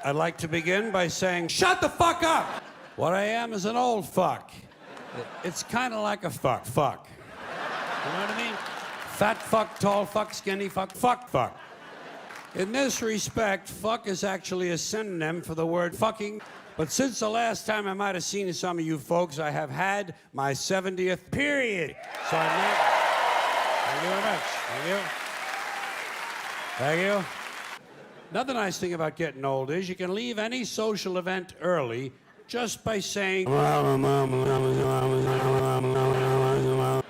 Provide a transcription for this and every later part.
I'd like to begin by saying, Shut the fuck up! what I am is an old fuck. It's kind of like a fuck. You know what I mean? Fat fuck, tall fuck, skinny fuck, fuck. In this respect, fuck is actually a synonym for the word fucking. But since the last time I might have seen some of you folks, I have had my 70th period. So I'm not... Thank you very much. Thank you. Another nice thing about getting old is you can leave any social event early just by saying...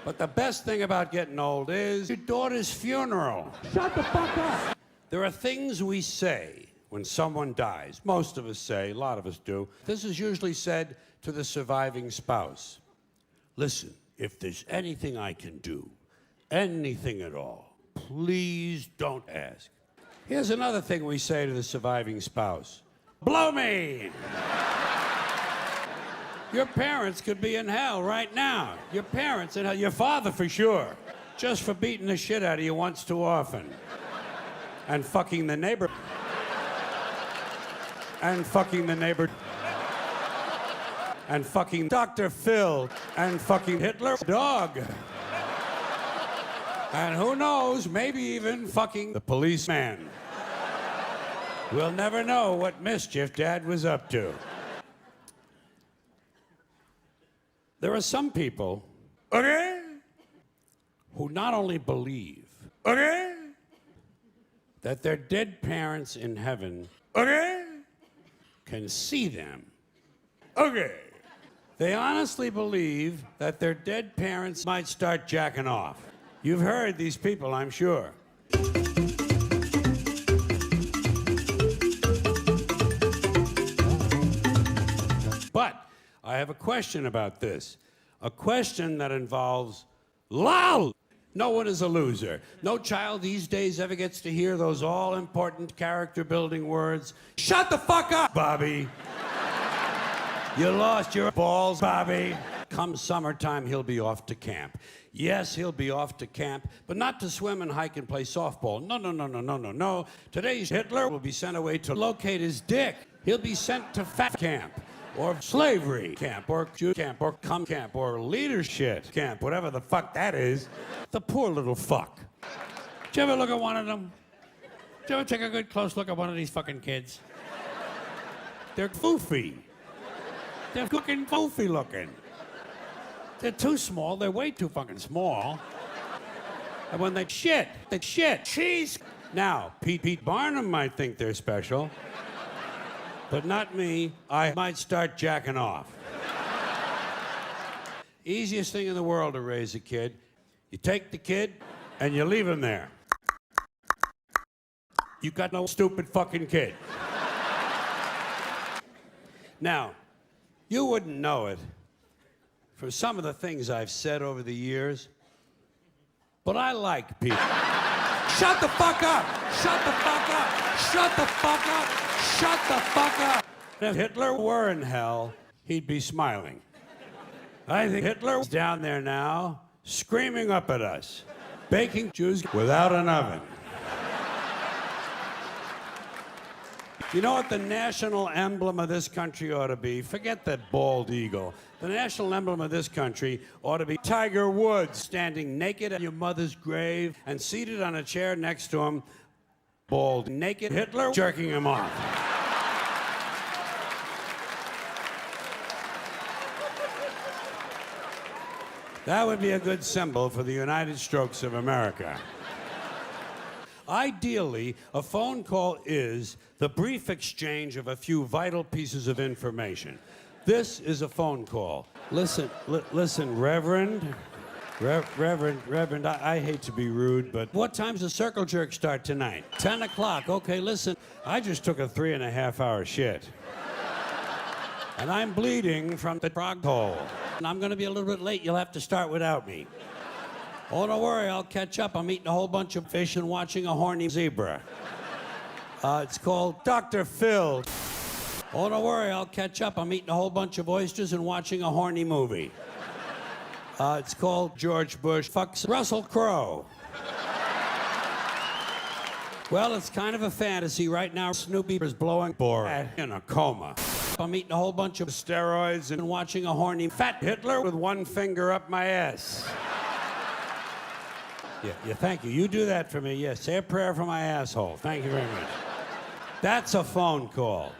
But the best thing about getting old is your daughter's funeral. Shut the fuck up! There are things we say when someone dies. Most of us say, a lot of us do. This is usually said to the surviving spouse. Listen, if there's anything I can do, anything at all, please don't ask. Here's another thing we say to the surviving spouse. Blow me! Your parents could be in hell right now. Your parents in hell, your father for sure. Just for beating the shit out of you once too often. And fucking the neighbor. And fucking the neighbor. And fucking Dr. Phil. And fucking Hitler's dog. And who knows, maybe even fucking the policeman. We'll never know what mischief Dad was up to. There are some people, who not only believe, that their dead parents in heaven, can see them. They honestly believe that their dead parents might start jacking off. You've heard these people, I'm sure. But I have a question about this. A question that involves loud. No one is a loser. No child these days ever gets to hear those all-important character-building words. Shut the fuck up, Bobby. You lost your balls, Bobby. Come summertime, he'll be off to camp. Yes, he'll be off to camp, but not to swim and hike and play softball. No. Today's Hitler will be sent away to locate his dick. He'll be sent to fat camp, or slavery camp, or Jew camp, or cum camp, or leadership camp, whatever the fuck that is. The poor little fuck. Did you ever look at one of them? Did you ever take a good close look at one of these fucking kids? They're foofy. They're fucking foofy looking. They're too small. They're way too fucking small. And when they shit. Cheese. Now, Pete Barnum might think they're special, but not me. I might start jacking off. Easiest thing in the world to raise a kid. You take the kid and you leave him there. You got no stupid fucking kid. Now, you wouldn't know it for some of the things I've said over the years, but I like people. Shut the fuck up! Shut the fuck up! Shut the fuck up! Shut the fuck up! If Hitler were in hell, he'd be smiling. I think Hitler's down there now, screaming up at us, baking Jews without an oven. You know what the national emblem of this country ought to be? Forget that bald eagle. The national emblem of this country ought to be Tiger Woods standing naked at your mother's grave and seated on a chair next to him, bald, naked Hitler jerking him off. That would be a good symbol for the United Strokes of America. Ideally, a phone call is the brief exchange of a few vital pieces of information. This is a phone call. Listen, Reverend, I hate to be rude, but what time's the circle jerk start tonight? 10 o'clock. Okay, listen, I just took a 3.5-hour shit. And I'm bleeding from the frog hole. And I'm gonna be a little bit late. You'll have to start without me. Oh, don't worry, I'll catch up. I'm eating a whole bunch of fish and watching a horny zebra. It's called Dr. Phil. Oh, don't worry, I'll catch up. I'm eating a whole bunch of oysters and watching a horny movie. It's called George Bush fucks Russell Crowe. Well, it's kind of a fantasy. Right now, Snoopy is blowing bored in a coma. I'm eating a whole bunch of steroids and watching a horny fat Hitler with one finger up my ass. Yeah, thank you. You do that for me. Yes, say a prayer for my asshole. Thank you very much. That's a phone call.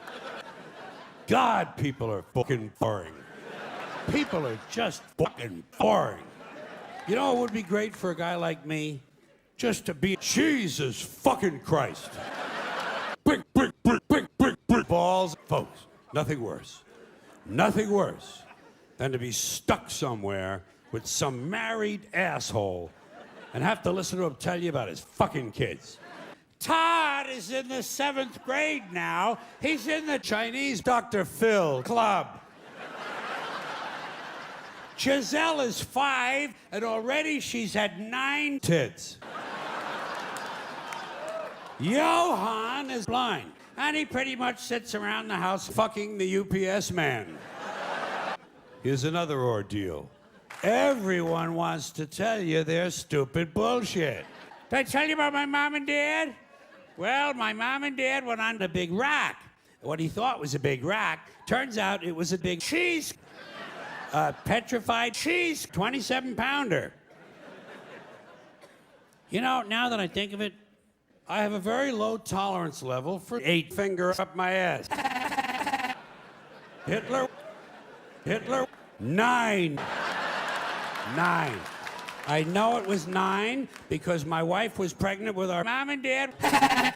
God, people are fucking boring. People are just fucking boring. You know what would be great for a guy like me? Just to be Jesus fucking Christ. Big balls. Folks, nothing worse. Nothing worse than to be stuck somewhere with some married asshole and have to listen to him tell you about his fucking kids. Todd is in the 7th grade now. He's in the Chinese Dr. Phil club. Giselle is 5, and already she's had 9 tits. Johan is blind, and he pretty much sits around the house fucking the UPS man. Here's another ordeal. Everyone wants to tell you their stupid bullshit. Did I tell you about my mom and dad? Well, my mom and dad went on a big rock. What he thought was a big rock, turns out it was a big cheese. Petrified cheese, 27-pounder. You know, now that I think of it, I have a very low tolerance level for 8 fingers up my ass. Hitler, 9. I know it was 9 because my wife was pregnant with our mom and dad.